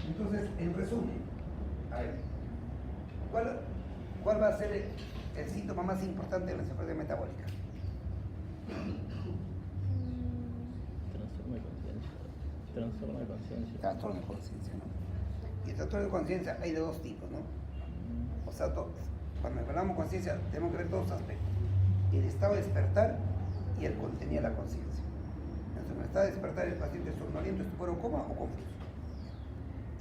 Entonces, en resumen, a ver, ¿cuál va a ser el síntoma más importante de la enfermedad metabólica? Trastorno de conciencia. Trastorno de conciencia. Trastorno de conciencia, ¿no? Y el trastorno de conciencia hay de dos tipos, ¿no? O sea, cuando hablamos de conciencia tenemos que ver dos aspectos: el estado de despertar y el contenido de la conciencia. Entonces, en el estado de despertar el paciente es somnoliento, estupor o coma o confuso.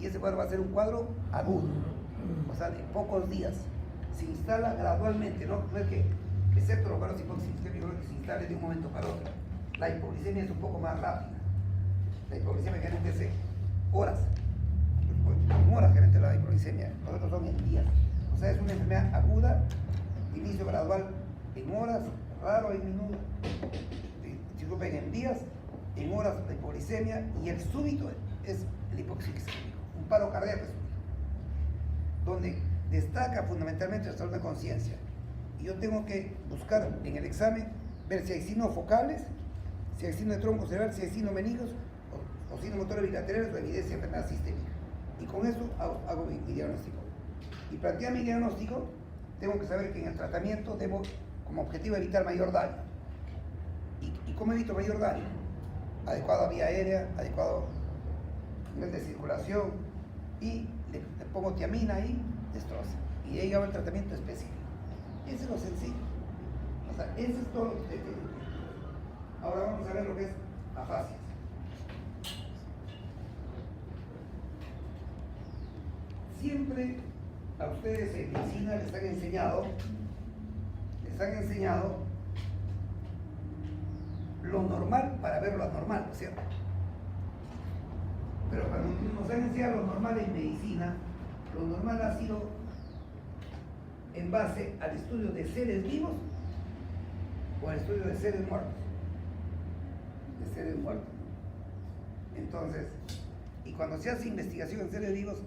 Y ese cuadro va a ser un cuadro agudo, o sea, de pocos días. Se instala gradualmente, no es que excepto los cuadros hipoglicémicos que se instale de un momento para otro. La hipoglicemia es un poco más rápida. La hipoglicemia generalmente es horas. En horas generalmente la hipoglicemia, nosotros son en días. O sea, es una enfermedad aguda, de inicio gradual en horas, raro en minutos, disculpen, en días, en horas la hipoglicemia, y el súbito es el hipoglicémico, un paro cardíaco súbito, donde destaca fundamentalmente el trastorno de conciencia. Y yo tengo que buscar en el examen ver si hay signos focales, si hay signos de tronco cerebral, si hay signos meningios o signos motores bilaterales o evidencia de enfermedad sistémica. Y con eso hago mi diagnóstico. Y plantear mi diagnóstico, tengo que saber que en el tratamiento debo, como objetivo, evitar mayor daño. ¿Y cómo evito mayor daño? Adecuada vía aérea, adecuado nivel de circulación, y le pongo tiamina ahí, destroza. Y ahí hago el tratamiento específico. Eso es lo sencillo. O sea, eso es todo lo que usted tiene. Ahora vamos a ver lo que es afasias. Siempre a ustedes en medicina les han enseñado lo normal para ver lo anormal, ¿no es cierto? Pero cuando nos han enseñado lo normal en medicina, lo normal ha sido en base al estudio de seres vivos o al estudio de seres muertos. De seres muertos. Entonces, y cuando se hace investigación en seres vivos,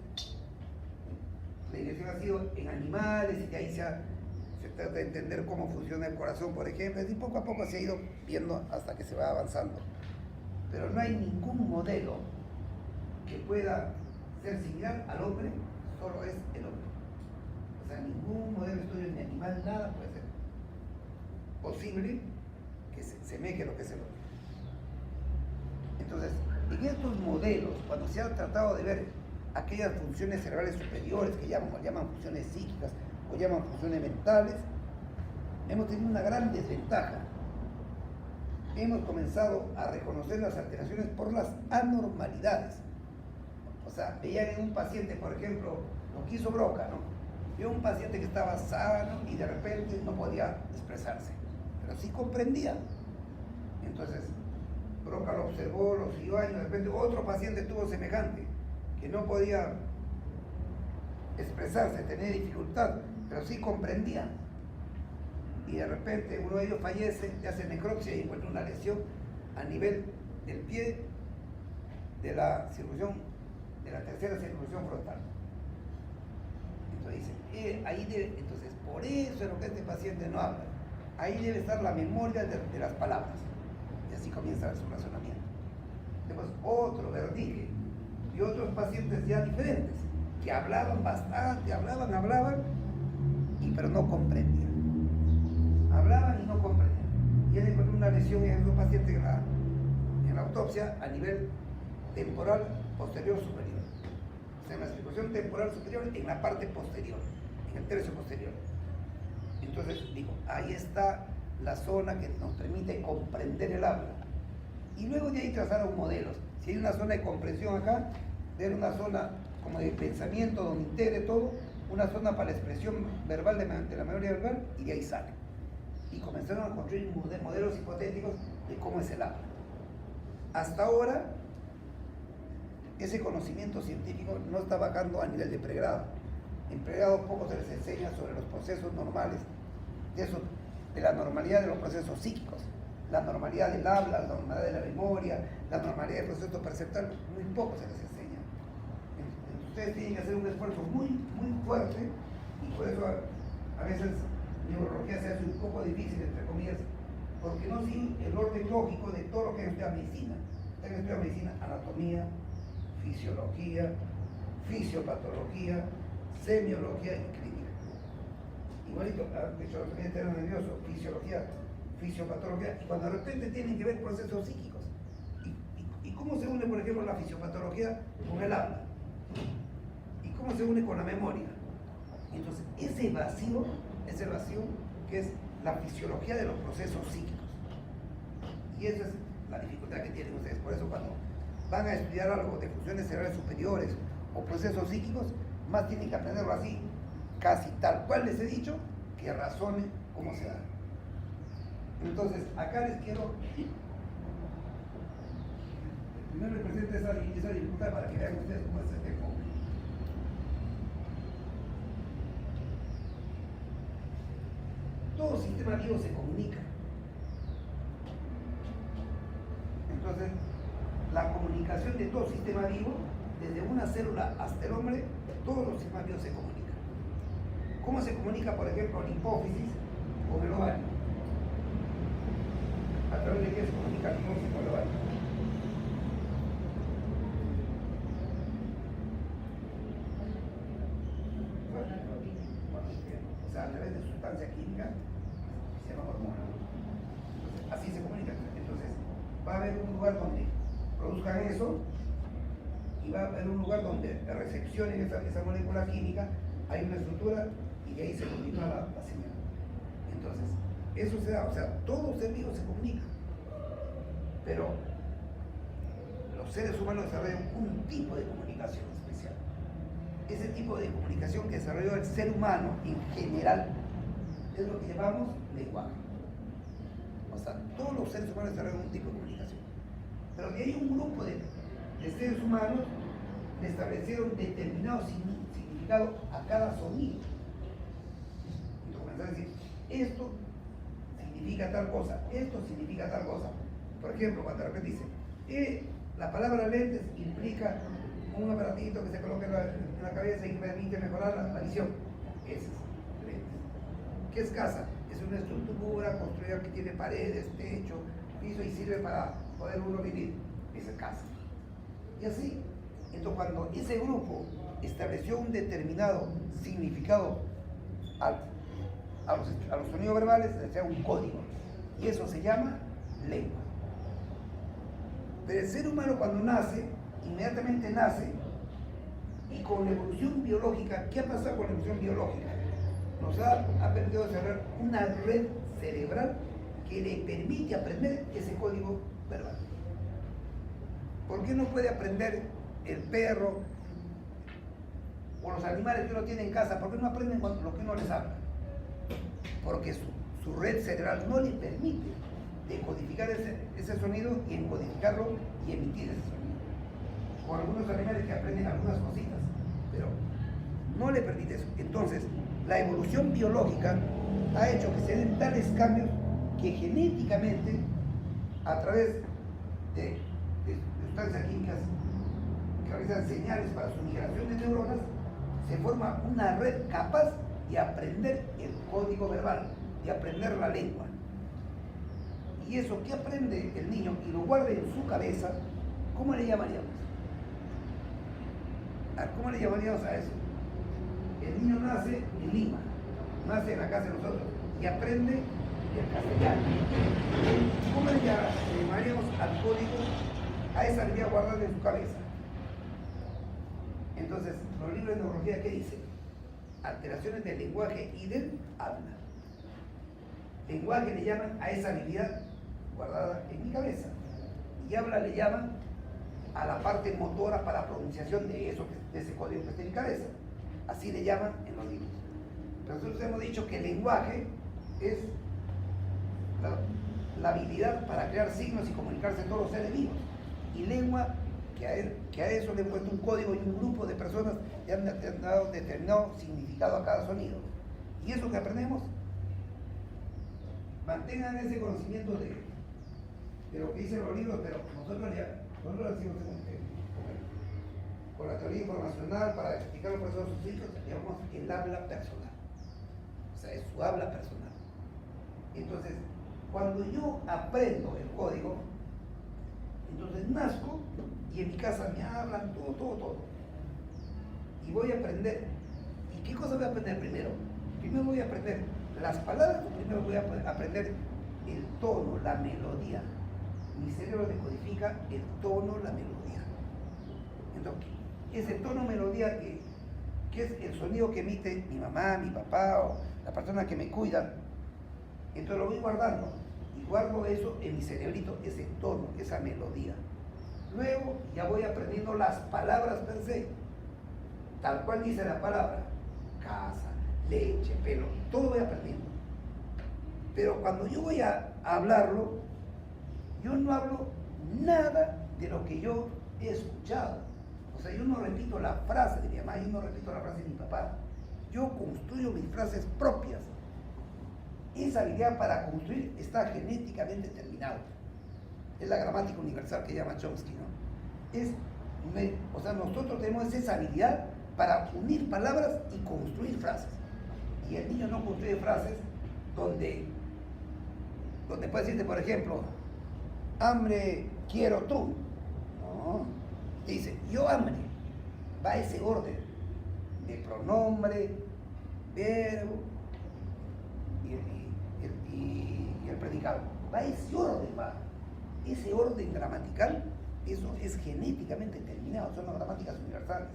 la investigación ha sido en animales, y de ahí se trata de entender cómo funciona el corazón, por ejemplo, y poco a poco se ha ido viendo hasta que se va avanzando. Pero no hay ningún modelo que pueda ser similar al hombre, solo es el hombre. O sea, ningún modelo de estudio ni animal, nada puede ser posible que se semeje a lo que es el hombre. Entonces, en estos modelos, cuando se ha tratado de ver aquellas funciones cerebrales superiores que llaman funciones psíquicas o llaman funciones mentales, hemos tenido una gran desventaja. Hemos comenzado a reconocer las alteraciones por las anormalidades. O sea, veían en un paciente, por ejemplo, lo que hizo Broca, ¿no? Vio un paciente que estaba sano y de repente no podía expresarse, pero sí comprendía. Entonces, Broca lo observó, lo siguió años, de repente otro paciente tuvo semejante, que no podía expresarse, tenía dificultad, pero sí comprendía. Y de repente uno de ellos fallece, le hace necropsia y encuentra una lesión a nivel del pie de la circunción, de la tercera circunción frontal. Entonces dice, entonces por eso es lo que este paciente no habla. Ahí debe estar la memoria de las palabras. Y así comienza su razonamiento. Después otro verdige y otros pacientes ya diferentes, que hablaban bastante, hablaban, pero no comprendían. Hablaban y no comprendían. Y él encontró una lesión en un paciente en la autopsia a nivel temporal posterior superior. O sea, en la circulación temporal superior, en la parte posterior, en el tercio posterior. Entonces digo, ahí está la zona que nos permite comprender el habla. Y luego de ahí trazaron modelos. Si hay una zona de comprensión acá, ver una zona como de pensamiento donde integre todo, una zona para la expresión verbal de la memoria verbal, y de ahí sale. Y comenzaron a construir modelos hipotéticos de cómo es el habla. Hasta ahora, ese conocimiento científico no está bajando a nivel de pregrado. En pregrado poco se les enseña sobre los procesos normales, de la normalidad de los procesos psíquicos, la normalidad del habla, la normalidad de la memoria, la normalidad del proceso perceptual, muy poco se les enseña. Ustedes tienen que hacer un esfuerzo muy, muy fuerte, y por eso a veces neurología se hace un poco difícil, entre comillas, porque no sigue el orden lógico de todo lo que estudia medicina. Ustedes estudian medicina, anatomía, fisiología, fisiopatología, semiología y clínica. Igualito, de hecho, los pacientes eran nerviosos, fisiología, fisiopatología, y cuando de repente tienen que ver procesos psíquicos. ¿Y cómo se une, por ejemplo, la fisiopatología con el habla? ¿Y cómo se une con la memoria? Entonces, ese vacío es el vacío que es la fisiología de los procesos psíquicos. Y esa es la dificultad que tienen ustedes. Por eso cuando van a estudiar algo de funciones cerebrales superiores o procesos psíquicos, más tienen que aprenderlo así, casi tal cual les he dicho, que razonen cómo se da. Entonces, acá les quiero... Primero les presento esa dificultad para que vean ustedes cómo es este tema. Todo sistema vivo se comunica. Entonces, la comunicación de todo sistema vivo, desde una célula hasta el hombre, todos los sistemas vivos se comunican. ¿Cómo se comunica, por ejemplo, la hipófisis con el ovario? ¿A través de qué se comunica la hipófisis con el ovario? O sea, a través de sustancia química que se llama hormona. Entonces, así se comunica. Entonces, va a haber un lugar donde produzcan eso y va a haber un lugar donde recepcionen esa molécula química, hay una estructura y de ahí se continúa la señal. Entonces, eso se da, o sea, todo ser vivo se comunica, pero los seres humanos desarrollan un tipo de comunicación especial. Ese tipo de comunicación que desarrolló el ser humano en general es lo que llamamos lenguaje. O sea, todos los seres humanos desarrollan un tipo de comunicación. Pero que hay un grupo de seres humanos que establecieron determinado significado a cada sonido. Y comenzaron a decir, esto significa tal cosa, esto significa tal cosa. Por ejemplo, cuando de repente dice, la palabra lentes implica un aparatito que se coloca en la cabeza y permite mejorar la visión. Ese es lentes. ¿Qué es casa? Es una estructura construida que tiene paredes, techo, piso y sirve para poder uno vivir. Esa es casa. Y así, entonces cuando ese grupo estableció un determinado significado a los sonidos verbales, sea un código. Y eso se llama lengua. Pero el ser humano cuando nace, inmediatamente nace, y con la evolución biológica, ¿qué ha pasado con la evolución biológica? Nos ha permitido desarrollar una red cerebral que le permite aprender ese código verbal. ¿Por qué no puede aprender el perro o los animales que uno tiene en casa? ¿Por qué no aprenden lo que uno les habla? Porque su red cerebral no le permite decodificar ese sonido y encodificarlo y emitir ese sonido. Con algunos animales que aprenden algunas cositas, pero no le permite eso. Entonces, la evolución biológica ha hecho que se den tales cambios que genéticamente, a través de sustancias químicas que realizan señales para su migración de neuronas, se forma una red capaz de aprender el código verbal, de aprender la lengua. Y eso que aprende el niño y lo guarda en su cabeza, ¿cómo le llamaríamos? ¿Cómo le llamaríamos a eso? El niño nace en Lima, nace en la casa de nosotros y aprende el castellano. ¿Cómo le llamaríamos al código, a esa línea guardada en su cabeza? Entonces, los libros de neurología, ¿qué dicen? Alteraciones del lenguaje y del habla. Lenguaje le llaman a esa habilidad guardada en mi cabeza. Y habla le llaman a la parte motora para la pronunciación de ese código que está en mi cabeza. Así le llaman en los libros. Pero nosotros hemos dicho que el lenguaje es la habilidad para crear signos y comunicarse en todos los seres vivos. Y lengua, que a eso le he puesto un código y un grupo de personas que han dado determinado significado a cada sonido. Y eso que aprendemos, mantengan ese conocimiento de lo que dicen los libros, pero nosotros lo decimos con la teoría informacional para explicar los procesos psíquicos, llamamos el habla personal. O sea, es su habla personal. Entonces, cuando yo aprendo el código, entonces nazco y en mi casa me hablan todo. y voy a aprender. ¿Y qué cosa voy a aprender primero? Primero voy a aprender las palabras, o primero voy a aprender el tono, la melodía. Mi cerebro decodifica el tono, la melodía. Entonces, ese tono, melodía que es el sonido que emite mi mamá, mi papá o la persona que me cuida, entonces lo voy guardando y guardo eso en mi cerebrito, ese tono, esa melodía. Luego ya voy aprendiendo las palabras per se, tal cual dice la palabra, casa, leche, pelo, todo voy aprendiendo. Pero cuando yo voy a hablarlo, yo no hablo nada de lo que yo he escuchado. O sea, yo no repito la frase de mi mamá, yo no repito la frase de mi papá. Yo construyo mis frases propias. Esa habilidad para construir está genéticamente determinada. Es la gramática universal que llama Chomsky, ¿no? O sea, nosotros tenemos esa habilidad para unir palabras y construir frases. Y el niño no construye frases donde puede decirte, por ejemplo, hambre quiero tú. No. Te dice, yo hambre. Va ese orden de pronombre, verbo y el predicado. Va ese orden, va. Ese orden gramatical, eso es genéticamente determinado, son las gramáticas universales.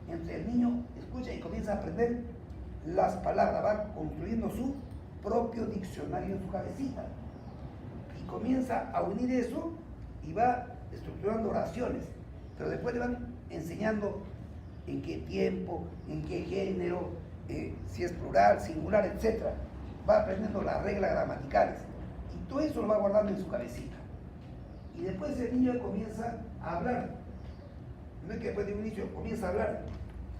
Entonces el niño escucha y comienza a aprender las palabras, va construyendo su propio diccionario en su cabecita. Y comienza a unir eso y va estructurando oraciones. Pero después le van enseñando en qué tiempo, en qué género, si es plural, singular, etc. Va aprendiendo las reglas gramaticales. Y todo eso lo va guardando en su cabecita. Y después el niño comienza a hablar. No es que después de un inicio comienza a hablar.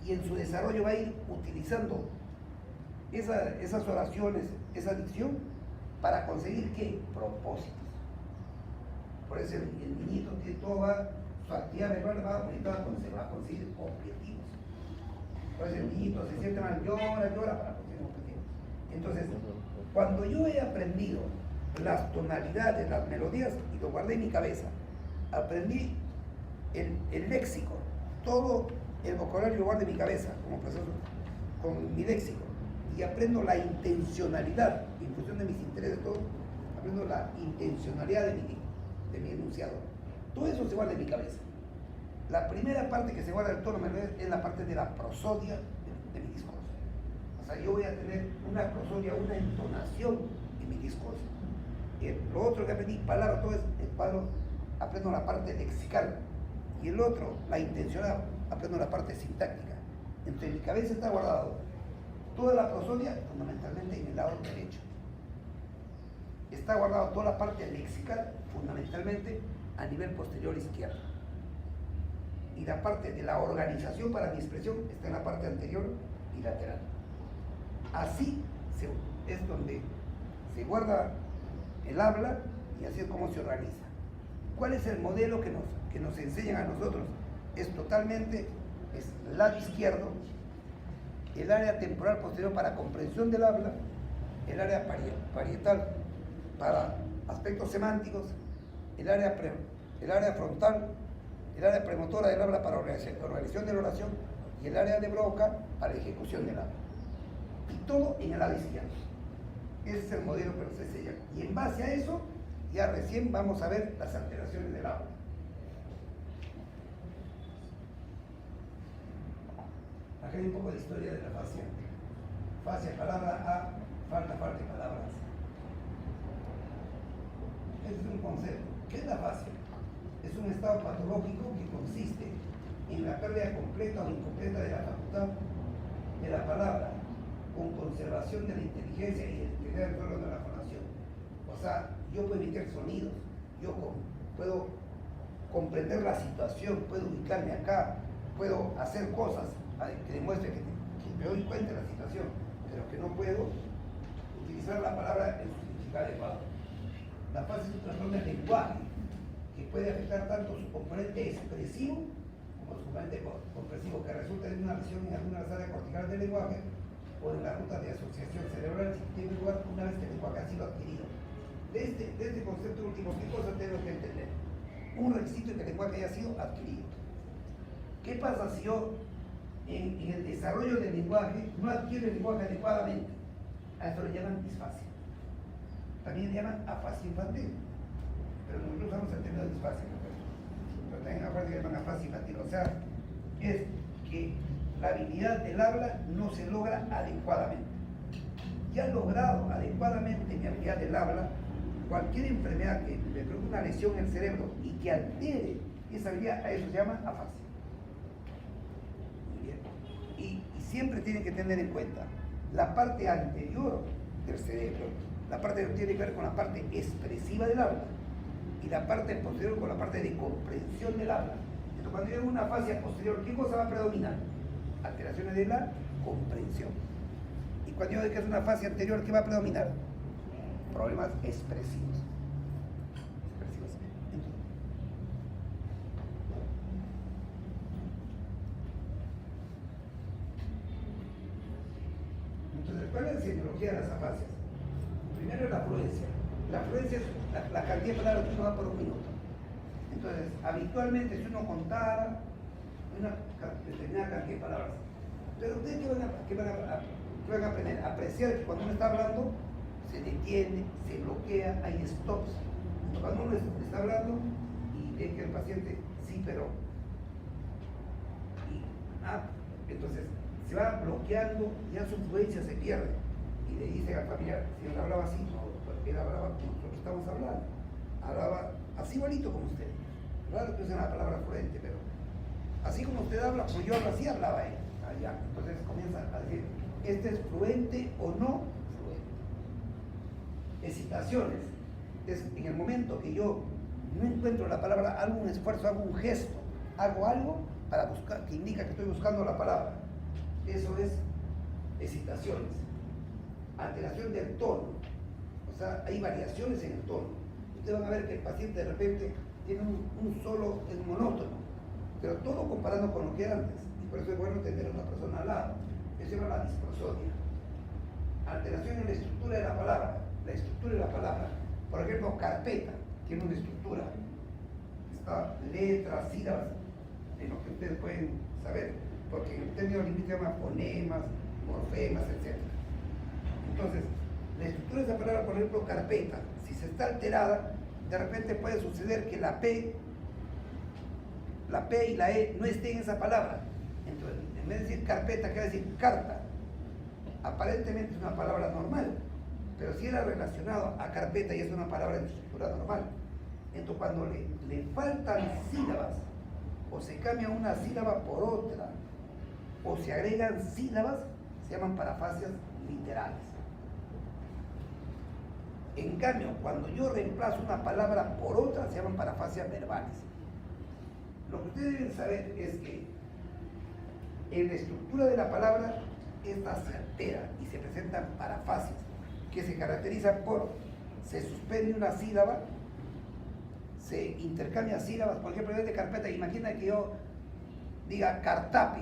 Y en su desarrollo va a ir utilizando esas oraciones, esa dicción, para conseguir ¿qué? Propósitos. Por eso el niñito tiene toda su actividad verbal va orientada a conseguir objetivos. Por eso el niñito se siente mal, llora para conseguir objetivos. Entonces, cuando yo he aprendido las tonalidades, las melodías, y lo guardé en mi cabeza, aprendí el léxico, todo el vocabulario lo guardo en mi cabeza, como profesor, con mi léxico, y aprendo la intencionalidad, en función de mis intereses, todo, aprendo la intencionalidad de mi enunciado. Todo eso se guarda en mi cabeza. La primera parte que se guarda del tono es la parte de la prosodia de mi discurso. O sea, yo voy a tener una prosodia, una entonación en mi discurso. Lo otro que aprendí, palabra, todo es el palo, aprendo la parte lexical. Y el otro, la intencional, aprendo la parte sintáctica. Entonces, en mi cabeza está guardado toda la prosodia, fundamentalmente en el lado derecho. Está guardado toda la parte lexical, fundamentalmente a nivel posterior izquierdo. Y la parte de la organización para mi expresión está en la parte anterior y lateral. Así es donde se guarda el habla y así es como se organiza. ¿Cuál es el modelo que nos enseñan a nosotros? Es el lado izquierdo, el área temporal posterior para comprensión del habla, el área parietal para aspectos semánticos, el área frontal, el área premotora del habla para organización de la oración y el área de Broca para ejecución del habla. Y todo en el lado izquierdo. Ese es el modelo que nos enseñan. Y en base a eso, ya recién vamos a ver las alteraciones del habla. Acá hay un poco de historia de la fascia. Fascia, palabra A, falta, palabras. Este es un concepto. ¿Qué es la fascia? Es un estado patológico que consiste en la pérdida completa o incompleta de la facultad de la palabra, con conservación de la inteligencia y el integridad del órgano de la fonación. O sea, yo puedo emitir sonidos, yo puedo comprender la situación, puedo ubicarme acá, puedo hacer cosas que demuestren que me doy cuenta de la situación, pero que no puedo utilizar la palabra en su significado adecuado. La fascia es un trastorno del lenguaje que puede afectar tanto su componente expresivo como su componente comprensivo, que resulta en una lesión en algunas áreas corticales del lenguaje o en la ruta de asociación cerebral, si tiene lugar una vez que el lenguaje ha sido adquirido. De este concepto último, ¿qué cosa tengo que entender? Un requisito de que el lenguaje haya sido adquirido. ¿Qué pasa si yo en el desarrollo del lenguaje no adquiere el lenguaje adecuadamente. A eso le llaman disfasia. También le llaman afasia infantil. Pero nosotros usamos el término disfasia, ¿no? Pero también aparte le llaman afasia infantil. O sea, es que la habilidad del habla no se logra adecuadamente. Ya logrado adecuadamente mi habilidad del habla, cualquier enfermedad que le provoque una lesión en el cerebro y que altere esa habilidad, a eso se llama afasia. Muy bien. Y siempre tienen que tener en cuenta la parte anterior del cerebro, la parte que tiene que ver con la parte expresiva del habla, y la parte posterior con la parte de comprensión del habla. Entonces, cuando yo hago una afasia posterior, ¿qué cosa va a predominar? Alteraciones de la comprensión. Y cuando yo digo que es una afasia anterior, ¿qué va a predominar? Problemas expresivos. Entonces, ¿cuál es la semiología de las afasias? Primero es la fluencia. La fluencia es la cantidad de palabras que uno da por un minuto. Entonces, habitualmente, si uno contara una determinada cantidad de palabras, pero ustedes ¿qué van a aprender? Apreciar que cuando uno está hablando, se detiene, se bloquea, hay stops. Entonces, cuando uno está hablando y ve que el paciente, sí, pero... entonces, se va bloqueando, ya su influencia se pierde. Y le dice al familiar, si él hablaba así, no, porque él hablaba como nosotros estamos hablando. Hablaba así bonito como usted. Claro que usa la palabra fluente, pero así como usted habla, pues yo hablo así, hablaba él. Allá. Entonces comienza a decir, ¿este es fluente o no fluente? Excitaciones. Es en el momento que yo no encuentro la palabra, hago un esfuerzo, hago un gesto, hago algo para buscar, que indica que estoy buscando la palabra. Eso es excitaciones. Alteración del tono. O sea, hay variaciones en el tono. Ustedes van a ver que el paciente de repente tiene un solo, es monótono, pero todo comparando con lo que era antes. Y por eso es bueno tener a una persona al lado. Eso se llama la disprosodia. Alteración en la estructura de la palabra. La estructura de la palabra. Por ejemplo, carpeta tiene una estructura. Está letras, sílabas, en lo que ustedes pueden saber. Porque en el término lingüístico se llama fonemas, morfemas, etc. Entonces, la estructura de esa palabra, por ejemplo, carpeta, si se está alterada, de repente puede suceder que la P y la E no estén en esa palabra. Entonces, en vez de decir carpeta, quiere decir carta. Aparentemente es una palabra normal, pero si era relacionado a carpeta y es una palabra en estructura normal. Entonces, cuando le faltan sílabas, o se cambia una sílaba por otra, o se agregan sílabas, se llaman parafasias literales. En cambio, cuando yo reemplazo una palabra por otra, se llaman parafasias verbales. Lo que ustedes deben saber es que en la estructura de la palabra, esta se altera y se presentan parafasias, que se caracterizan por, se suspende una sílaba, se intercambian sílabas. Por ejemplo, en vez de carpeta, imagina que yo diga cartape,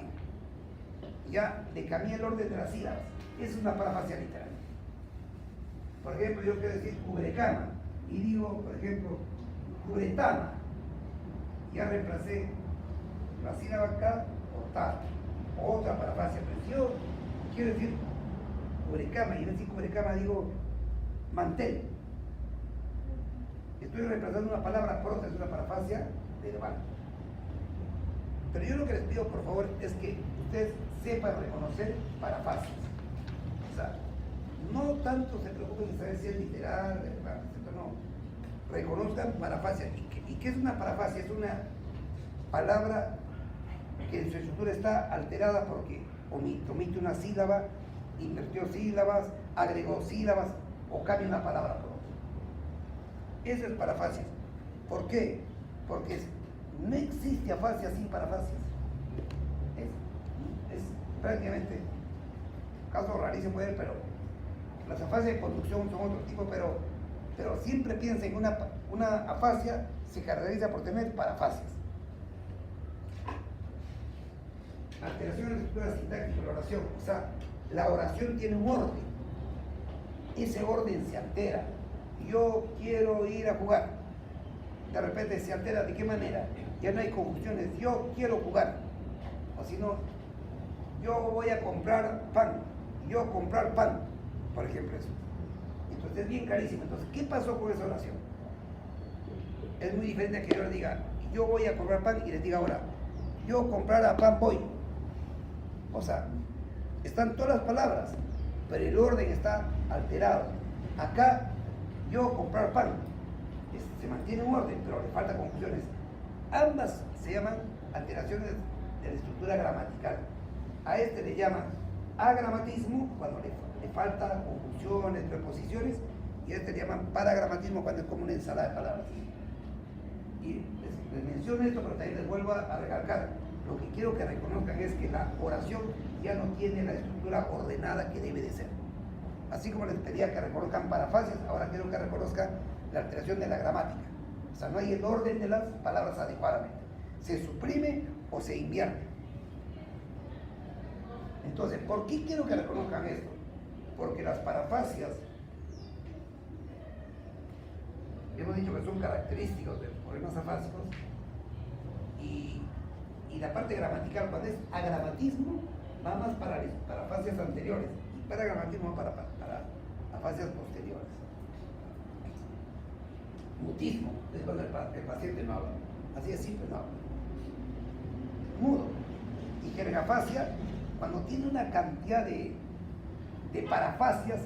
ya le cambié el orden de las sílabas. Es una parafasia literal. Por ejemplo, yo quiero decir cubrecama y digo, por ejemplo, cubretama. Ya reemplacé la sílaba K por ta. Otra parafasia. Pero si yo quiero decir cubrecama y en vez de decir cubrecama digo mantel, estoy reemplazando una palabra por otra, es una parafasia verbal. Pero yo lo que les pido, por favor, es que ustedes sepan reconocer parafasias. O sea, no tanto se preocupen de saber si es literal, etc. No. Reconozcan parafasias. ¿Y qué es una parafasia? Es una palabra que en su estructura está alterada porque omite una sílaba, invirtió sílabas, agregó sílabas o cambia una palabra por otra. Esa es parafasias. ¿Por qué? Porque no existe afasia sin parafasias. Es prácticamente caso rarísimo, pero las afasias de conducción son otro tipo, pero siempre piensen que una afasia se caracteriza por tener parafasias. Alteración en la estructura sintáctica de la oración. O sea, la oración tiene un orden. Ese orden se altera. Yo quiero ir a jugar. De repente se altera. ¿De qué manera? Ya no hay conjunciones. Yo quiero jugar. O si no, yo voy a comprar pan, yo comprar pan, por ejemplo eso. Entonces es bien clarísimo. Entonces, ¿qué pasó con esa oración? Es muy diferente a que yo le diga, yo voy a comprar pan y les diga ahora, yo comprar a pan voy. O sea, están todas las palabras, pero el orden está alterado. Acá, yo comprar pan, se mantiene un orden, pero le falta conjunciones. Ambas se llaman alteraciones de la estructura gramatical. A este le llaman agramatismo cuando le falta conjunciones, preposiciones, y a este le llaman paragramatismo cuando es como una ensalada de palabras. Y les menciono esto, pero también les vuelvo a recalcar. Lo que quiero que reconozcan es que la oración ya no tiene la estructura ordenada que debe de ser. Así como les pedía que reconozcan parafases, ahora quiero que reconozcan la alteración de la gramática. O sea, no hay el orden de las palabras adecuadamente. Se suprime o se invierte. Entonces, ¿por qué quiero que reconozcan esto? Porque las parafasias, hemos dicho que son característicos de los problemas afásicos, y la parte gramatical, cuando es agramatismo, va más para las parafasias anteriores, y paragramatismo para afasias posteriores. Mutismo es cuando el paciente no habla, así es simple, no habla. Mudo. Y jergafasia, cuando tiene una cantidad de parafasias,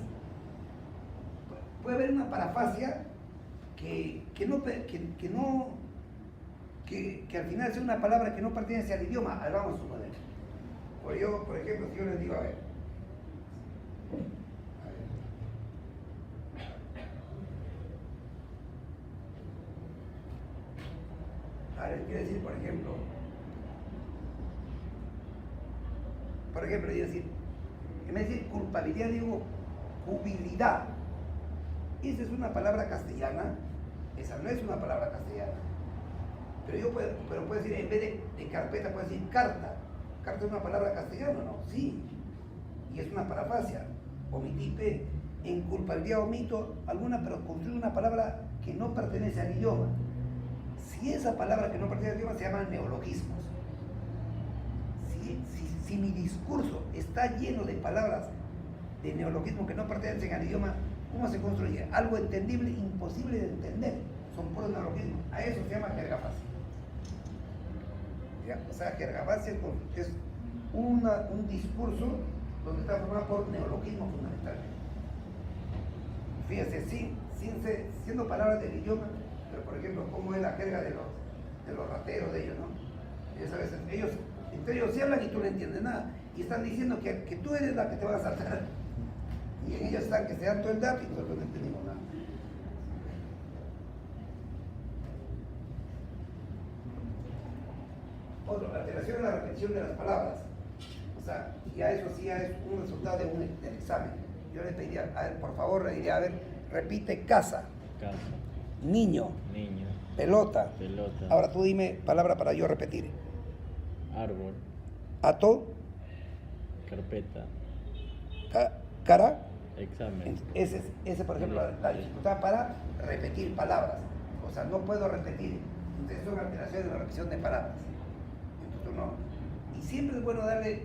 puede haber una parafasia que al final sea una palabra que no pertenece al idioma. Ahí vamos a suponer. Por ejemplo, si yo les digo, quiero decir, por ejemplo, digo decir, en vez de decir culpabilidad, digo cubilidad. Esa es una palabra castellana, esa no es una palabra castellana. Pero puedo decir, en vez de carpeta, puedo decir carta. Carta es una palabra castellana, ¿no? Sí. Y es una parafasia. Omití P. En culpabilidad omito alguna, pero construyo una palabra que no pertenece al idioma. Si esa palabra que no pertenece al idioma se llaman neologismos. Si mi discurso está lleno de palabras de neologismo que no pertenecen al idioma, ¿cómo se construye? Algo entendible, imposible de entender. Son puros neologismos. A eso se llama jergafasia. O sea, jergafasia es un discurso donde está formado por neologismo fundamentalmente. Fíjense, siendo palabras del idioma, pero por ejemplo, ¿cómo es la jerga de los rateros de ellos, no? Ellos a veces, entre ellos se hablan y tú no entiendes nada. Y están diciendo que tú eres la que te vas a saltar. Y en ellos están que se dan todo el dato y nosotros no entendimos nada. Otro, la alteración en la repetición de las palabras. O sea, ya eso sí es un resultado del examen. Yo le pediría, a ver, por favor, le diría, a ver, repite casa. Casa. Niño. Niño. Pelota. Pelota. Ahora tú dime palabra para yo repetir. Árbol. Ato. Carpeta. Cara. Examen. Ese, por ejemplo, la dificultad para repetir palabras. O sea, no puedo repetir. Entonces son alteraciones de la repetición de palabras. Entonces no. Y siempre es bueno darle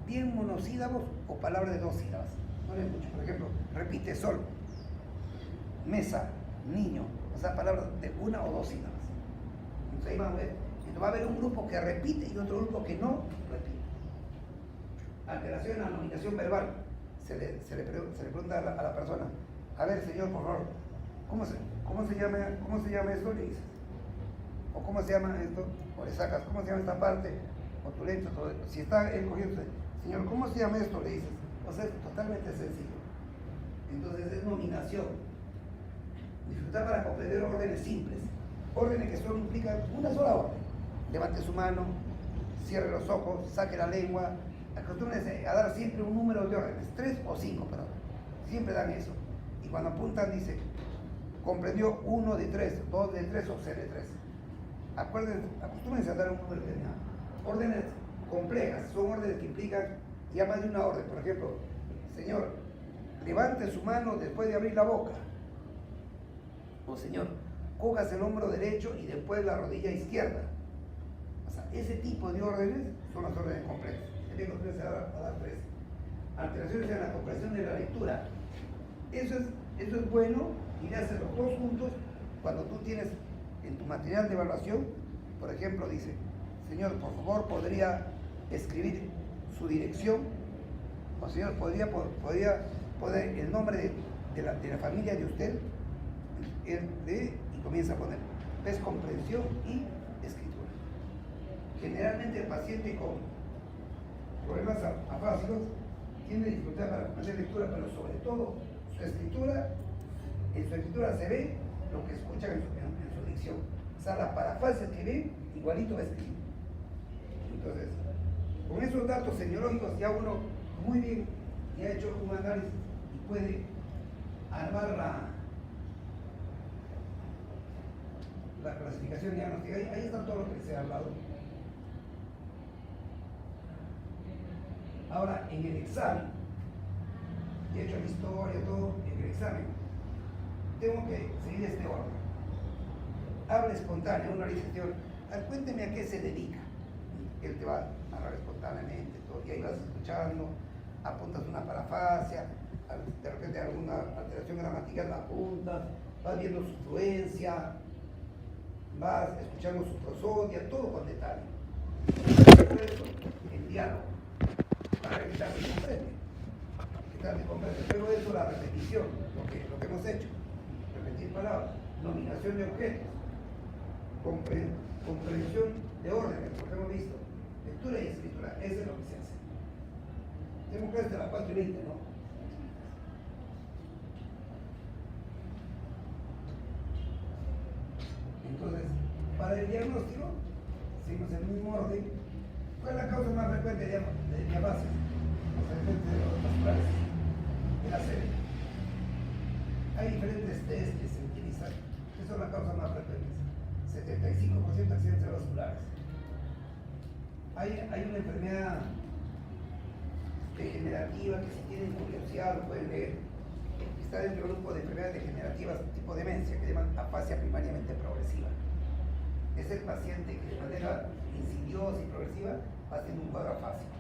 bien monosílabos o palabras de dos sílabas. No es mucho. Por ejemplo, repite sol. Mesa. Niño. O sea, palabras de una o dos sílabas. Entonces ahí vamos a ver. Entonces va a haber un grupo que repite y otro grupo que no repite. Alteración en la nominación verbal. Se le pregunta a la persona, a ver, señor, por favor, ¿cómo se llama esto? Le dices. O ¿cómo se llama esto? O le sacas, ¿cómo se llama esta parte? O tu lento, todo esto. Si está él cogiendo, señor, ¿cómo se llama esto? Le dices. O sea, es totalmente sencillo. Entonces es nominación. Disfrutar para comprender órdenes simples. Órdenes que solo implican una sola orden. Levante su mano, cierre los ojos, saque la lengua. Acostúmbrense a dar siempre un número de órdenes, 3 o 5, perdón. Siempre dan eso. Y cuando apuntan dice, comprendió 1 de 3, 2 de 3 o 0 de 3. Acostúmbrense a dar un número determinado. Órdenes complejas, son órdenes que implican ya más de una orden. Por ejemplo, señor, levante su mano después de abrir la boca. O señor, cójase el hombro derecho y después la rodilla izquierda. O sea, ese tipo de órdenes son las órdenes complejas. tenía que se va a dar 3. Alteraciones en la comprensión de la lectura. Eso es bueno y de hacer los dos juntos cuando tú tienes en tu material de evaluación, por ejemplo, dice, señor, por favor, ¿podría escribir su dirección? O señor, ¿podría poner el nombre de la familia de usted? Él lee y comienza a poner. Es comprensión y escritura. Generalmente el paciente con problemas afásicos tiene dificultad para comprender lectura, pero sobre todo en su escritura se ve lo que escucha en su dicción. O sea, la parafrases que ve, igualito va a escribir. Entonces, con esos datos semiológicos ya uno muy bien ya ha hecho un análisis y puede armar la clasificación diagnóstica. Ahí está todo lo que se ha hablado. Ahora, en el examen, y he hecho la historia, todo, en el examen, tengo que seguir este orden. Habla espontáneo, uno le dice, señor, cuénteme a qué se dedica. Él te va a hablar espontáneamente, todo, y ahí vas escuchando, apuntas una parafasia, de repente alguna alteración gramatical la apuntas, vas viendo su fluencia, vas escuchando su prosodia, todo con detalle. Eso, el diálogo, para que tal se comprende. Luego de eso, la repetición, lo que hemos hecho, repetir palabras, nominación de objetos, comprensión de órdenes, lo que hemos visto, lectura y escritura, eso es lo que se hace. Tenemos clase de las 4:20, ¿no? Entonces, para el diagnóstico, seguimos el mismo orden. ¿Cuál es la causa más frecuente de diabasis? Los efectos de los vasculares de la serie. Hay diferentes test que se utilizan, que son las causas más frecuentes. 75% de accidentes vasculares. Hay una enfermedad degenerativa que si tienen curiosidad lo pueden leer. Está dentro del grupo de enfermedades degenerativas tipo demencia, que se llaman afasia primariamente progresiva. Es el paciente que de manera insidiosa y progresiva va teniendo un cuadro afásico.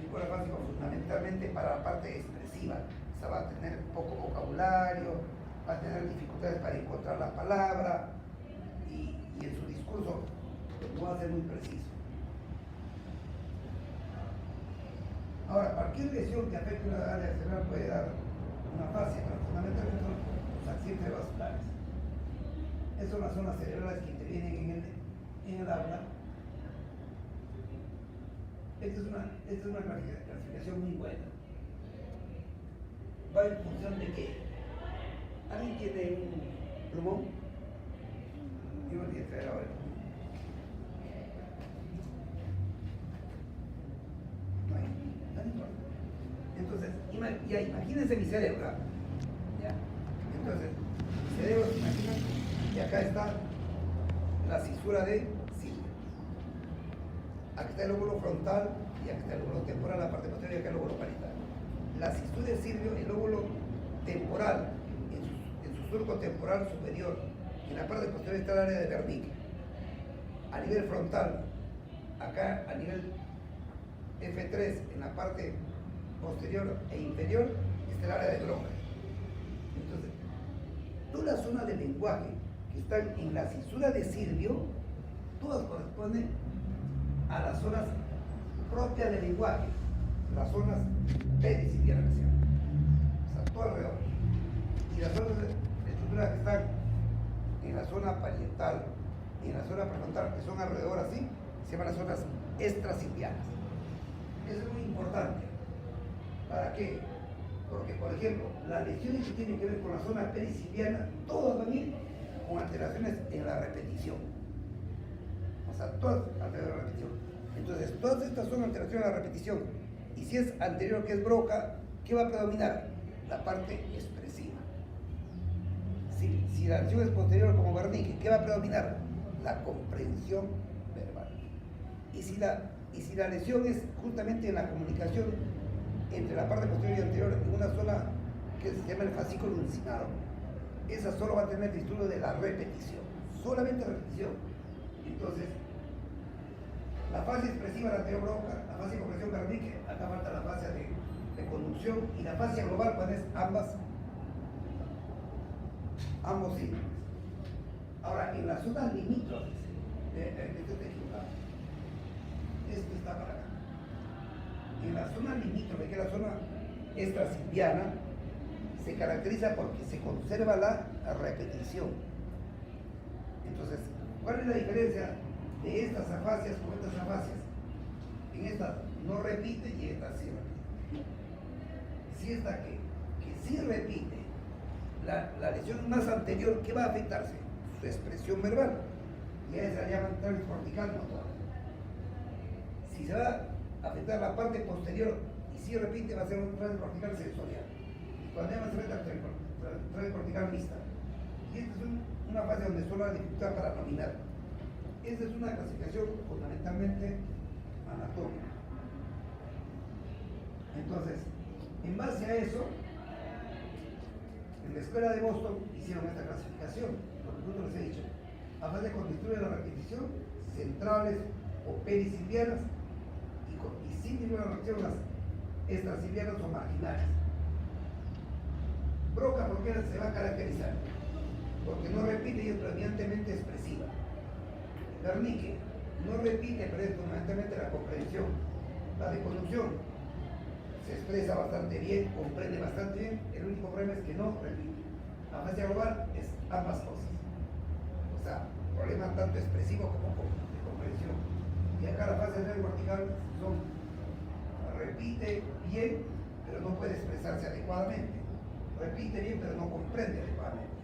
Un cuadro afásico fundamentalmente para la parte expresiva. O sea, va a tener poco vocabulario, va a tener dificultades para encontrar la palabra y en su discurso no va a ser muy preciso. Ahora, cualquier lesión que afecte una área cerebral puede dar una afasia, pero fundamentalmente son los accidentes vasculares. Esas son las zonas cerebrales que intervienen en el habla. Esta es una clasificación muy buena. Va en función de qué. ¿Alguien tiene un plumón? Yo voy a traer ahora. No hay. Entonces, ya imagínense mi cerebro. ¿Ya? Entonces, mi cerebro, se imagina, y acá está la cisura de Silvio. Aquí está el lóbulo frontal y aquí está el lóbulo temporal, la parte posterior, y acá el lóbulo parietal. La cisura de Silvio, el lóbulo temporal, en su surco temporal superior, en la parte posterior está el área de Wernicke. A nivel frontal, acá a nivel F3, en la parte posterior e inferior, está el área de Broca. Entonces, todas las zonas del lenguaje que están en la cisura de Silvio, todas corresponden a las zonas propias del lenguaje, las zonas pedicilianas, o sea, todo alrededor. Y las zonas de estructura que están en la zona parietal y en la zona prefrontal, que son alrededor así, se llaman las zonas extracilianas. Eso es muy importante. ¿Para qué? Porque, por ejemplo, las lesiones que tienen que ver con la zona periciliana, todas van a ir con alteraciones en la repetición. O sea, todas alteraciones en la repetición. Entonces, todas estas son alteraciones en la repetición. Y si es anterior, que es Broca, ¿qué va a predominar? La parte expresiva. Si la lesión es posterior, como Wernicke, ¿qué va a predominar? La comprensión verbal. Y si la lesión es justamente en la comunicación entre la parte posterior y anterior, en una zona que se llama el fascículo uncinado, esa solo va a tener el estudio de la repetición, solamente repetición. Entonces, La fase expresiva la anterior Broca, la fase de comprensión Wernicke, acá falta la fase de conducción y la fase global, pues es ambos síndromes. Ahora, en las zonas limítrofes, esto está para acá. En la zona limítrofe, que es la zona extrasilviana, se caracteriza porque se conserva la repetición. Entonces, ¿cuál es la diferencia de estas afasias con estas afasias? En esta no repite y esta sí repite. Si esta que sí repite, la lesión más anterior, ¿qué va a afectarse? Su expresión verbal. Y a esa la llaman transcortical motor. Si se va a afectar la parte posterior y si repite, va a ser un transcortical sensorial. Y cuando llaman se afecta transcortical mixta. Y esta es una fase donde solo la dificultad para nominar. Esta es una clasificación fundamentalmente anatómica. Entonces, en base a eso, en la escuela de Boston hicieron esta clasificación, lo que yo les he dicho, a base cuando distribuye la repetición, centrales o perisilvianas y sin ninguna reacción las extrasilvianas o marginales. Broca, ¿por qué se va a caracterizar? Porque no repite y es predominantemente expresiva. Wernicke no repite, pero es fundamentalmente la comprensión. La de conducción se expresa bastante bien, comprende bastante bien, el único problema es que no repite. La fase global es ambas cosas. O sea, problema tanto expresivo como de comprensión. Y acá la fase vertical repite bien, pero no puede expresarse adecuadamente. Repite bien, pero no comprende adecuadamente.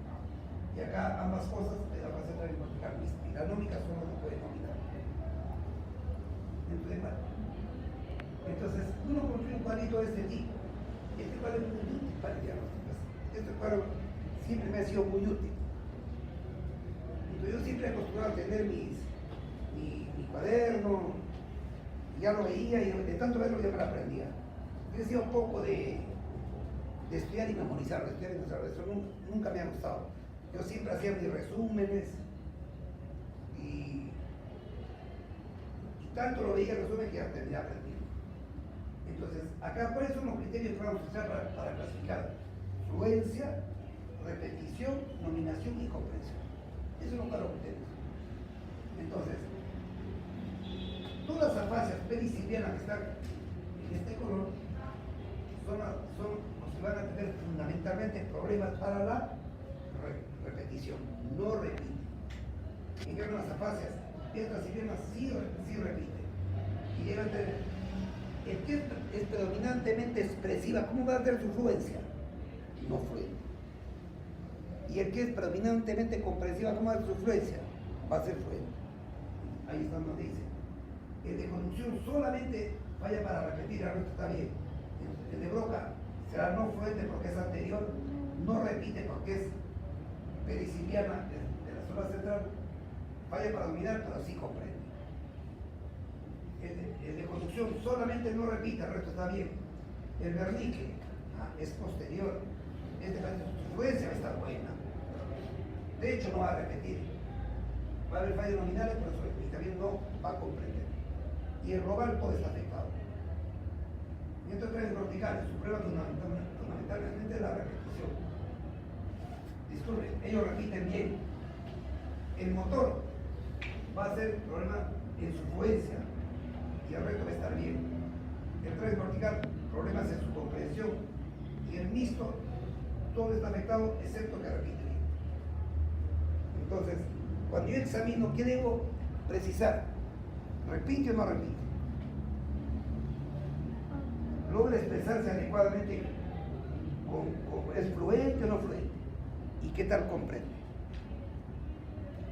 Y acá ambas cosas de la fase vertical mixta. Y la nómica solo no puede nominar. Entonces, uno construye un cuadrito de este tipo. Este cuadro es muy útil para el diagnóstico. Este cuadro siempre me ha sido muy útil. Entonces, yo siempre he acostumbrado a tener mi cuaderno, ya lo veía y de tanto verlo ya me lo aprendía. Yo decía un poco de estudiar y memorizarlo, eso nunca me ha gustado. Yo siempre hacía mis resúmenes y tanto lo veía el resumen que ya terminé aprendiendo. Entonces, acá, ¿cuáles son los criterios que vamos a usar para clasificar? Fluencia, repetición, nominación y comprensión. Esos son los criterios. Entonces, todas las afasias perisilvianas que están en este color son los que van a tener fundamentalmente problemas para la repetición. No repite. En cambio, las afasias extrasilvianas sí repite. Y deben tener. El que es predominantemente expresiva, ¿cómo va a tener su fluencia? No fluye. Y el que es predominantemente comprensiva, ¿cómo va a tener su fluencia? Va a ser fluente. Ahí está donde dice. El de conducción solamente vaya para repetir, el resto está bien. El de Broca será no fluente porque es anterior, no repite porque es perisilviana de la zona central, vaya para dominar, pero sí comprende. El de conducción solamente no repite, el resto está bien. El Wernicke es posterior, su fluencia va a estar buena. De hecho, no va a repetir. Va a haber fallos nominales, pero su explicación no va a comprender. Y el global todo está afectado. Y estos tres verticales, su prueba fundamentalmente es la repetición. Disculpen, ellos repiten bien. El motor va a ser problema en su fluencia y el resto va a estar bien. El 3 vertical, problemas en su comprensión. Y el mixto, todo está afectado excepto que repite bien. Entonces, cuando yo examino, ¿qué debo precisar? ¿Repite o no repite? ¿Logra expresarse adecuadamente? ¿Es fluente o no fluente? ¿Y qué tal comprende?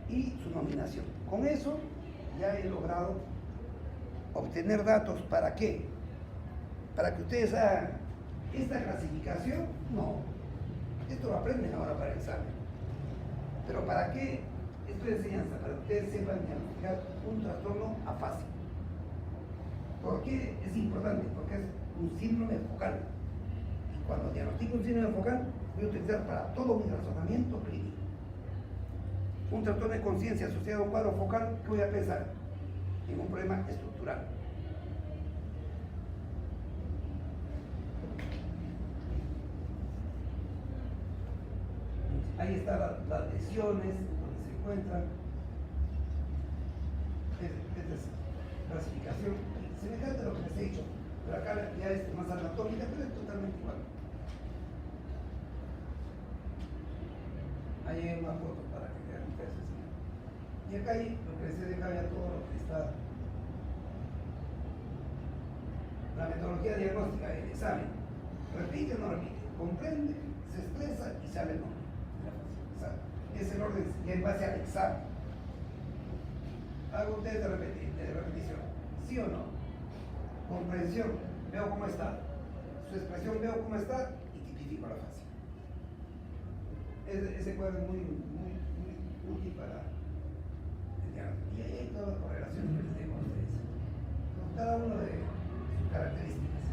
Y su nominación. Con eso ya he logrado obtener datos. ¿Para qué? Para que ustedes hagan esta clasificación. No, esto lo aprenden ahora para el examen. Pero ¿para qué? Esto es enseñanza, para que ustedes sepan diagnosticar un trastorno afásico. ¿Por qué es importante? Porque es un síndrome focal. Y cuando diagnostico un síndrome focal, voy a utilizar para todo mi razonamiento clínico. Un trastorno de conciencia asociado a un cuadro focal, ¿qué voy a pensar? en un problema estructural. Ahí están las lesiones, donde se encuentran. Esta es clasificación semejante a lo que les he dicho, pero acá ya es más anatómica, pero es totalmente igual. Ahí hay una foto para que vean ustedes. Y acá hay lo que les he dejado ya todo lo que está. La metodología diagnóstica, el examen. Repite o no repite, comprende, se expresa y sale el nombre. Es el orden y en base al examen. Hago ustedes de repetición. ¿Sí o no? Comprensión, veo cómo está. Su expresión, veo cómo está y tipifico la fase. Ese cuadro es muy útil para el diagnóstico. Y ahí hay todas las correlaciones que les digo a ustedes. Con cada uno de sus características.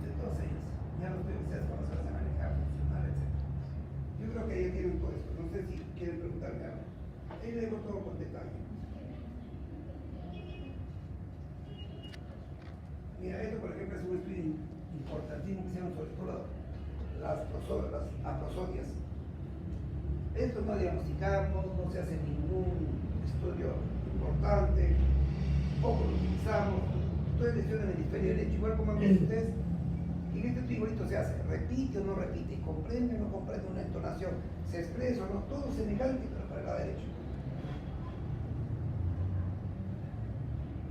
De todos ellos. Ya los veo ustedes cuando se hacen manejar, funcionar, etc. Yo creo que ahí tienen todo esto. No sé si quieren preguntarme algo. Ahí le dejo todo con detalle. Mira, esto por ejemplo es un estudio importantísimo que se llama sobre todo las aprosodias. Esto no diagnosticamos, no se hace ningún estudio importante, poco lo utilizamos. Esto es lesión en el hemisferio derecho, igual como han visto ustedes. Y en este igualito se hace, repite o no repite, comprende o no comprende una entonación, se expresa o no, todo semejante, pero para el lado derecho.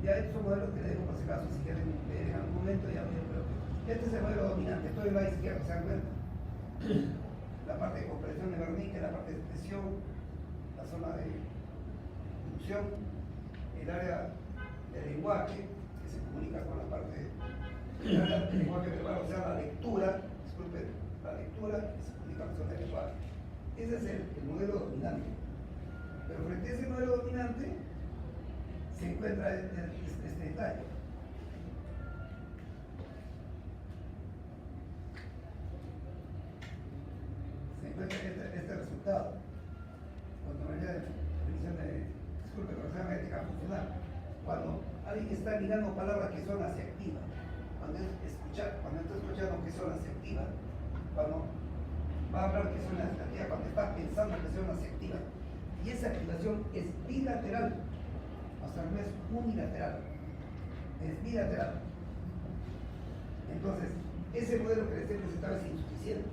Ya estos son modelos que le dejo por si acaso, si quieren ver en algún momento, ya veo, pero este es el modelo dominante, estoy en la izquierda, ¿se dan cuenta? La parte de comprensión de Wernicke, la parte de expresión, la zona de inducción, el área del lenguaje, que se comunica con la parte del área del lenguaje verbal, o sea, la lectura, disculpen, la lectura, que se comunica con la zona del lenguaje. Ese es el modelo dominante. Pero frente a ese modelo dominante, se encuentra este detalle. Se encuentra este resultado. Cuando me da revisión de, disculpe, cuando se llama ética funcional, cuando alguien está mirando palabras que son hacia activa, cuando está escuchando que son hacia activa, cuando va a hablar que son hacia activa, cuando está pensando que son hacia activa, y esa activación es bilateral. O sea, no es unilateral, es bilateral. Entonces, ese modelo que les he presentado es insuficiente,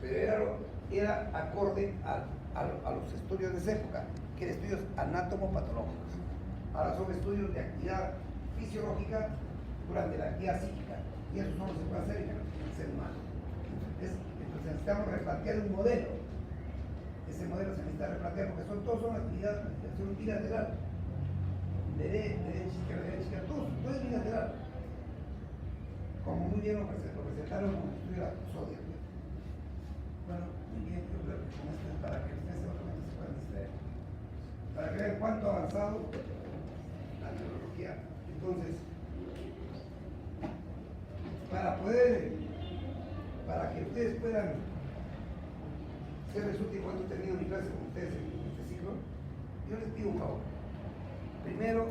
pero era acorde a los estudios de esa época, que eran estudios anátomo-patológicos. Ahora son estudios de actividad fisiológica durante la actividad psíquica, y eso solo se puede hacer en el ser humano. Entonces necesitamos replantear un modelo. Ese modelo se necesita replantear porque todos son actividades bilateral. Derecha, todo es bilateral. Como muy bien lo presentaron como estudio de la prosodia. Bueno, muy bien, yo creo que con esto es para que ustedes seguramente se puedan distraer. Para que vean cuánto ha avanzado la neurología. Entonces, para que ustedes puedan ser resulta igual que termino mi clase con ustedes en este ciclo, yo les pido un favor. Primero,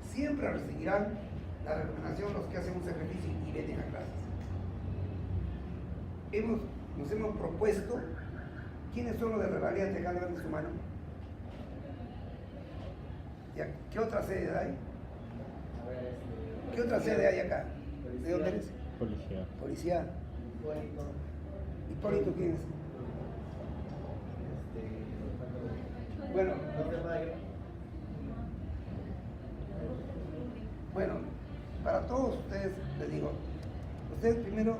siempre restringirán la recomendación los que hacen un sacrificio y veten a clases. Nos hemos propuesto, ¿quiénes son los de Revalía Tejano? Levanten su mano. ¿Qué otra sede hay? ¿Qué otra sede hay acá? ¿De dónde eres? Policía. Policía. Hipólito, ¿quién es? Bueno. Bueno, para todos ustedes les digo, ustedes primero